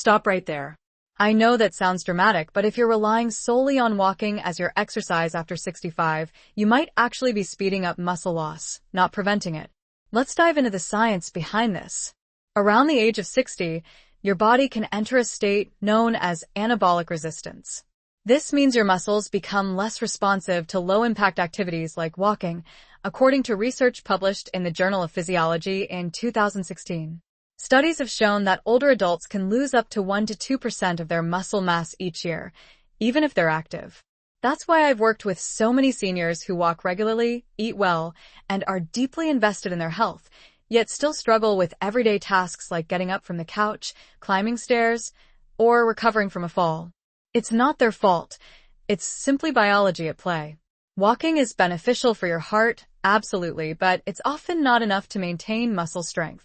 Stop right there. I know that sounds dramatic, but if you're relying solely on walking as your exercise after 65, you might actually be speeding up muscle loss, not preventing it. Let's dive into the science behind this. Around the age of 60, your body can enter a state known as anabolic resistance. This means your muscles become less responsive to low-impact activities like walking, according to research published in the Journal of Physiology in 2016. Studies have shown that older adults can lose up to 1 to 2% of their muscle mass each year, even if they're active. That's why I've worked with so many seniors who walk regularly, eat well, and are deeply invested in their health, yet still struggle with everyday tasks like getting up from the couch, climbing stairs, or recovering from a fall. It's not their fault. It's simply biology at play. Walking is beneficial for your heart, absolutely, but it's often not enough to maintain muscle strength.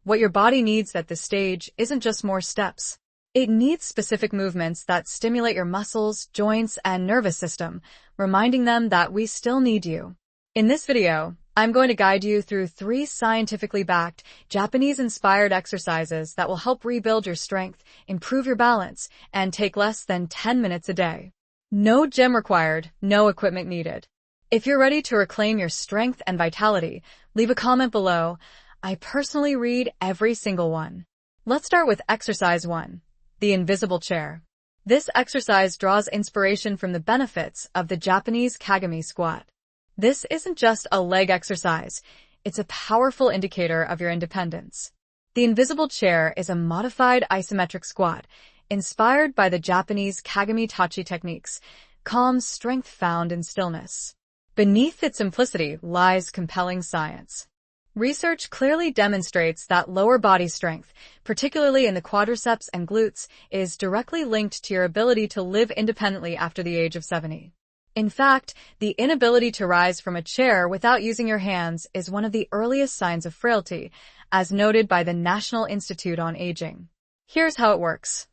What your body needs at this stage isn't just more steps. It needs specific movements that stimulate your muscles, joints, and nervous system, reminding them that we still need you. In this video, I'm going to guide you through 3 scientifically backed, Japanese-inspired exercises that will help rebuild your strength, improve your balance, and take less than 10 minutes a day. No gym required, no equipment needed. If you're ready to reclaim your strength and vitality, leave a comment below. I personally read every single one. Let's start with exercise 1, the invisible chair. This exercise draws inspiration from the benefits of the Japanese Kagami squat. This isn't just a leg exercise, it's a powerful indicator of your independence. The invisible chair is a modified isometric squat, inspired by the Japanese Kagami Tachi techniques, calm strength found in stillness. Beneath its simplicity lies compelling science. Research clearly demonstrates that lower body strength, particularly in the quadriceps and glutes, is directly linked to your ability to live independently after the age of 70. In fact, the inability to rise from a chair without using your hands is one of the earliest signs of frailty, as noted by the National Institute on Aging. Here's how it works.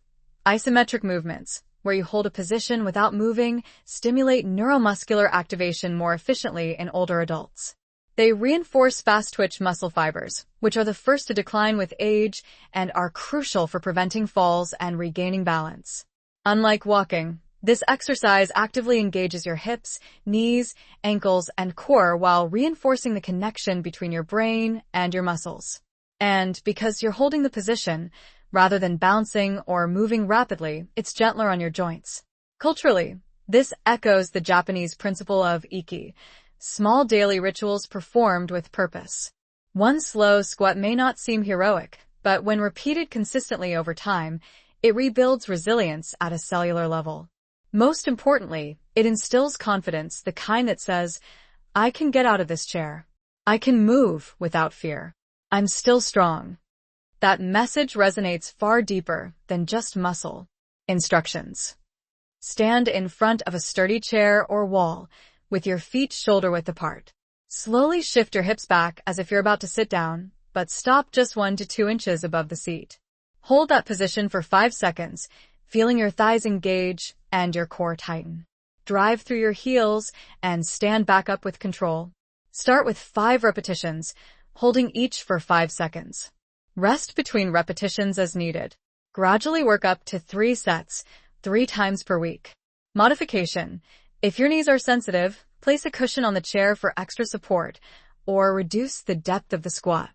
Isometric movements, where you hold a position without moving, stimulate neuromuscular activation more efficiently in older adults. They reinforce fast-twitch muscle fibers, which are the first to decline with age and are crucial for preventing falls and regaining balance. Unlike walking, this exercise actively engages your hips, knees, ankles, and core while reinforcing the connection between your brain and your muscles. And because you're holding the position, rather than bouncing or moving rapidly, it's gentler on your joints. Culturally, this echoes the Japanese principle of Iki, small daily rituals performed with purpose. One slow squat may not seem heroic, but when repeated consistently over time, it rebuilds resilience at a cellular level. Most importantly, it instills confidence, the kind that says, I can get out of this chair. I can move without fear. I'm still strong. That message resonates far deeper than just muscle. Instructions. Stand in front of a sturdy chair or wall, with your feet shoulder-width apart. Slowly shift your hips back as if you're about to sit down, but stop just 1 to 2 inches above the seat. Hold that position for 5 seconds, feeling your thighs engage and your core tighten. Drive through your heels and stand back up with control. Start with 5 repetitions, holding each for 5 seconds. Rest between repetitions as needed. Gradually work up to 3 sets, 3 times per week. Modification. If your knees are sensitive, place a cushion on the chair for extra support, or reduce the depth of the squat.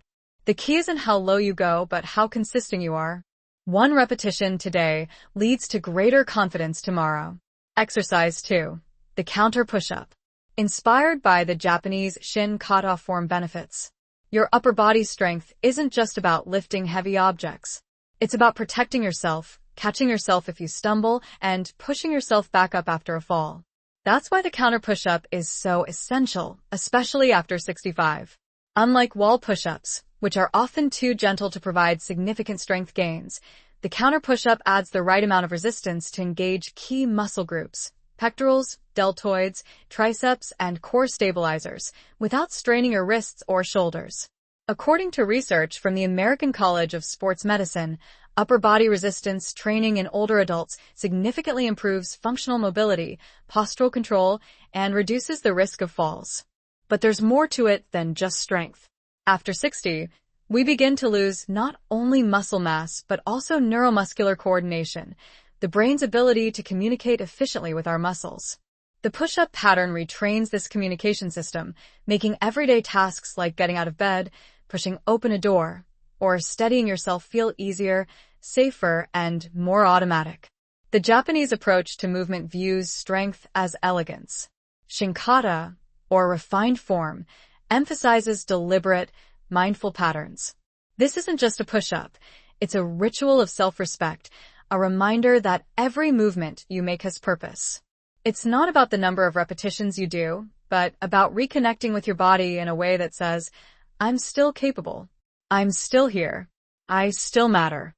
The key isn't how low you go, but how consistent you are. 1 repetition today leads to greater confidence tomorrow. Exercise 2. The counter push-up. Inspired by the Japanese Shin Kata form benefits. Your upper body strength isn't just about lifting heavy objects. It's about protecting yourself, catching yourself if you stumble, and pushing yourself back up after a fall. That's why the counter push-up is so essential, especially after 65. Unlike wall push-ups, which are often too gentle to provide significant strength gains, the counter push-up adds the right amount of resistance to engage key muscle groups, pectorals, deltoids, triceps, and core stabilizers, without straining your wrists or shoulders. According to research from the American College of Sports Medicine, upper body resistance training in older adults significantly improves functional mobility, postural control, and reduces the risk of falls. But there's more to it than just strength. After 60, we begin to lose not only muscle mass, but also neuromuscular coordination, the brain's ability to communicate efficiently with our muscles. The push-up pattern retrains this communication system, making everyday tasks like getting out of bed, pushing open a door, or steadying yourself feel easier, safer, and more automatic. The Japanese approach to movement views strength as elegance. Shinkata, or refined form, emphasizes deliberate, mindful patterns. This isn't just a push-up, it's a ritual of self-respect, a reminder that every movement you make has purpose. It's not about the number of repetitions you do, but about reconnecting with your body in a way that says, I'm still capable. I'm still here. I still matter.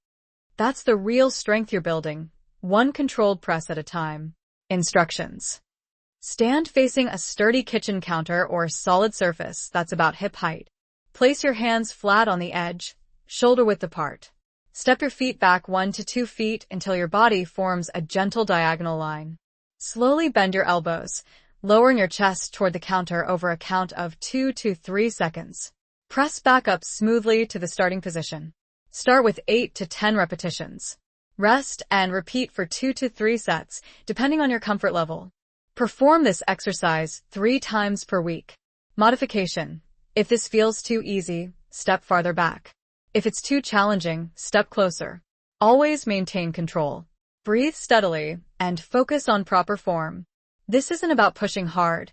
That's the real strength you're building, one controlled press at a time. Instructions. Stand facing a sturdy kitchen counter or solid surface that's about hip height. Place your hands flat on the edge, shoulder-width apart. Step your feet back 1 to 2 feet until your body forms a gentle diagonal line. Slowly bend your elbows, lowering your chest toward the counter over a count of 2 to 3 seconds. Press back up smoothly to the starting position. Start with 8 to 10 repetitions. Rest and repeat for 2 to 3 sets, depending on your comfort level. Perform this exercise 3 times per week. Modification. If this feels too easy, step farther back. If it's too challenging, step closer. Always maintain control. Breathe steadily and focus on proper form. This isn't about pushing hard.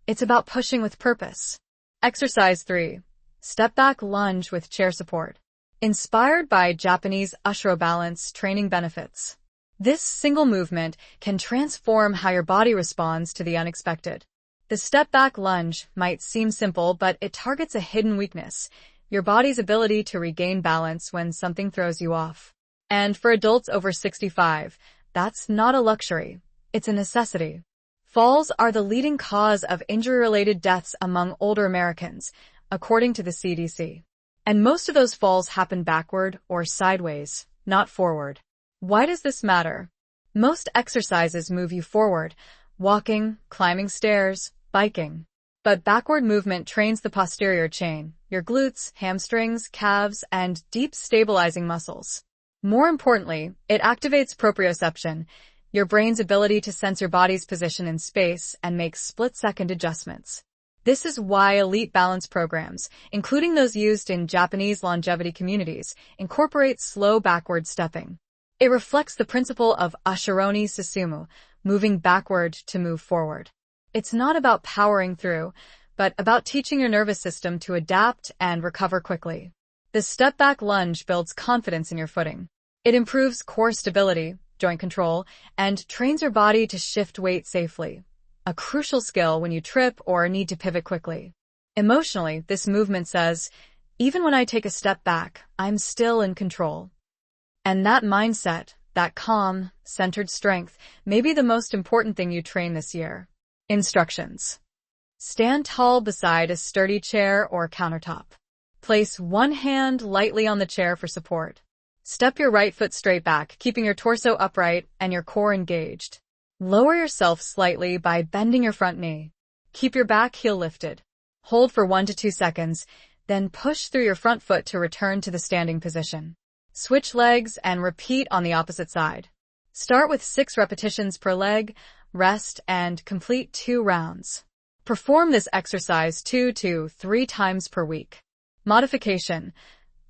It's about pushing with purpose. Exercise 3. Step back lunge with chair support. Inspired by Japanese Ushiro balance training benefits. This single movement can transform how your body responds to the unexpected. The step back lunge might seem simple, but it targets a hidden weakness, your body's ability to regain balance when something throws you off. And for adults over 65, that's not a luxury. It's a necessity. Falls are the leading cause of injury-related deaths among older Americans, according to the CDC. And most of those falls happen backward or sideways, not forward. Why does this matter? Most exercises move you forward, walking, climbing stairs, biking. But backward movement trains the posterior chain, your glutes, hamstrings, calves, and deep stabilizing muscles. More importantly, it activates proprioception, your brain's ability to sense your body's position in space and make split-second adjustments. This is why elite balance programs, including those used in Japanese longevity communities, incorporate slow backward stepping. It reflects the principle of Ashironi Susumu, moving backward to move forward. It's not about powering through, but about teaching your nervous system to adapt and recover quickly. The step-back lunge builds confidence in your footing. It improves core stability, joint control, and trains your body to shift weight safely, a crucial skill when you trip or need to pivot quickly. Emotionally, this movement says, even when I take a step back, I'm still in control. And that mindset, that calm, centered strength, may be the most important thing you train this year. Instructions. Stand tall beside a sturdy chair or countertop. Place one hand lightly on the chair for support. Step your right foot straight back, keeping your torso upright and your core engaged. Lower yourself slightly by bending your front knee. Keep your back heel lifted. Hold for 1 to 2 seconds, then push through your front foot to return to the standing position. Switch legs and repeat on the opposite side. Start with 6 repetitions per leg, rest, and complete 2 rounds. Perform this exercise 2 to 3 times per week. Modification.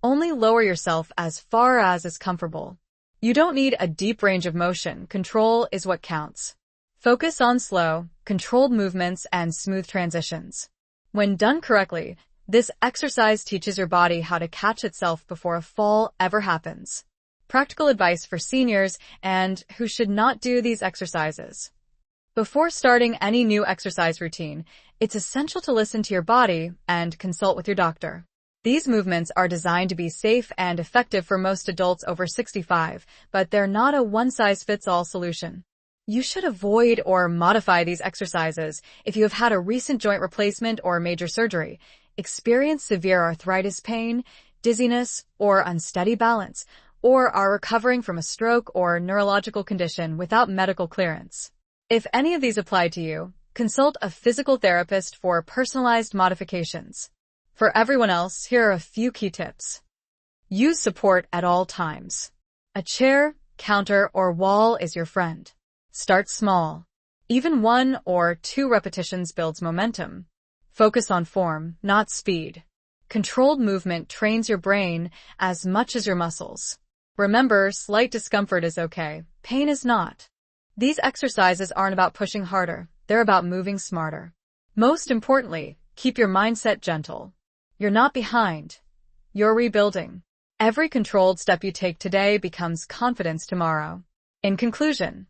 Only lower yourself as far as is comfortable. You don't need a deep range of motion. Control is what counts. Focus on slow, controlled movements and smooth transitions. When done correctly, this exercise teaches your body how to catch itself before a fall ever happens. Practical advice for seniors and who should not do these exercises. Before starting any new exercise routine, it's essential to listen to your body and consult with your doctor. These movements are designed to be safe and effective for most adults over 65, but they're not a one-size-fits-all solution. You should avoid or modify these exercises if you have had a recent joint replacement or major surgery, experience severe arthritis pain, dizziness, or unsteady balance, or are recovering from a stroke or neurological condition without medical clearance. If any of these apply to you, consult a physical therapist for personalized modifications. For everyone else, here are a few key tips. Use support at all times. A chair, counter, or wall is your friend. Start small. Even 1 or 2 repetitions builds momentum. Focus on form, not speed. Controlled movement trains your brain as much as your muscles. Remember, slight discomfort is okay. Pain is not. These exercises aren't about pushing harder. They're about moving smarter. Most importantly, keep your mindset gentle. You're not behind. You're rebuilding. Every controlled step you take today becomes confidence tomorrow. In conclusion,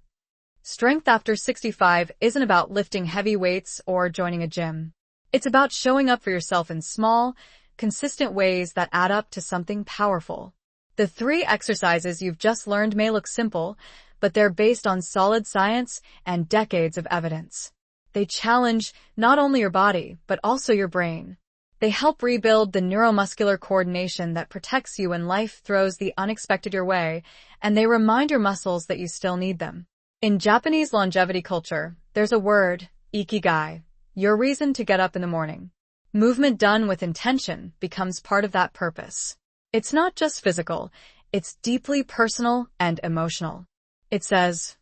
strength after 65 isn't about lifting heavy weights or joining a gym. It's about showing up for yourself in small, consistent ways that add up to something powerful. The 3 exercises you've just learned may look simple, but they're based on solid science and decades of evidence. They challenge not only your body, but also your brain. They help rebuild the neuromuscular coordination that protects you when life throws the unexpected your way, and they remind your muscles that you still need them. In Japanese longevity culture, there's a word, ikigai, your reason to get up in the morning. Movement done with intention becomes part of that purpose. It's not just physical, it's deeply personal and emotional. It says,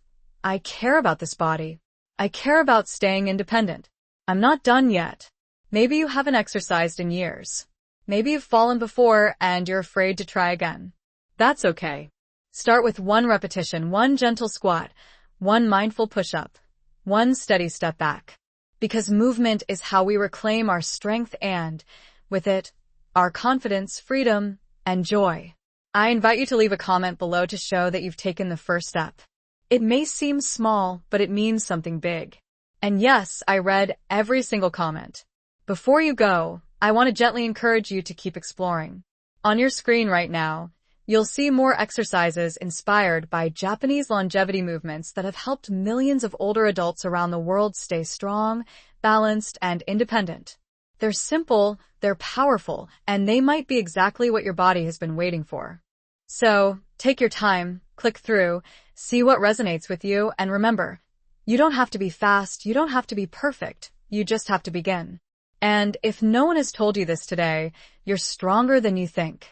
I care about this body. I care about staying independent. I'm not done yet. Maybe you haven't exercised in years. Maybe you've fallen before and you're afraid to try again. That's okay. Start with 1 repetition, 1 gentle squat, 1 mindful push-up, 1 steady step back. Because movement is how we reclaim our strength and, with it, our confidence, freedom, and joy. I invite you to leave a comment below to show that you've taken the first step. It may seem small, but it means something big. And yes, I read every single comment. Before you go, I want to gently encourage you to keep exploring. On your screen right now, you'll see more exercises inspired by Japanese longevity movements that have helped millions of older adults around the world stay strong, balanced, and independent. They're simple, they're powerful, and they might be exactly what your body has been waiting for. So, take your time, click through, see what resonates with you, and remember, you don't have to be fast, you don't have to be perfect, you just have to begin. And if no one has told you this today, you're stronger than you think.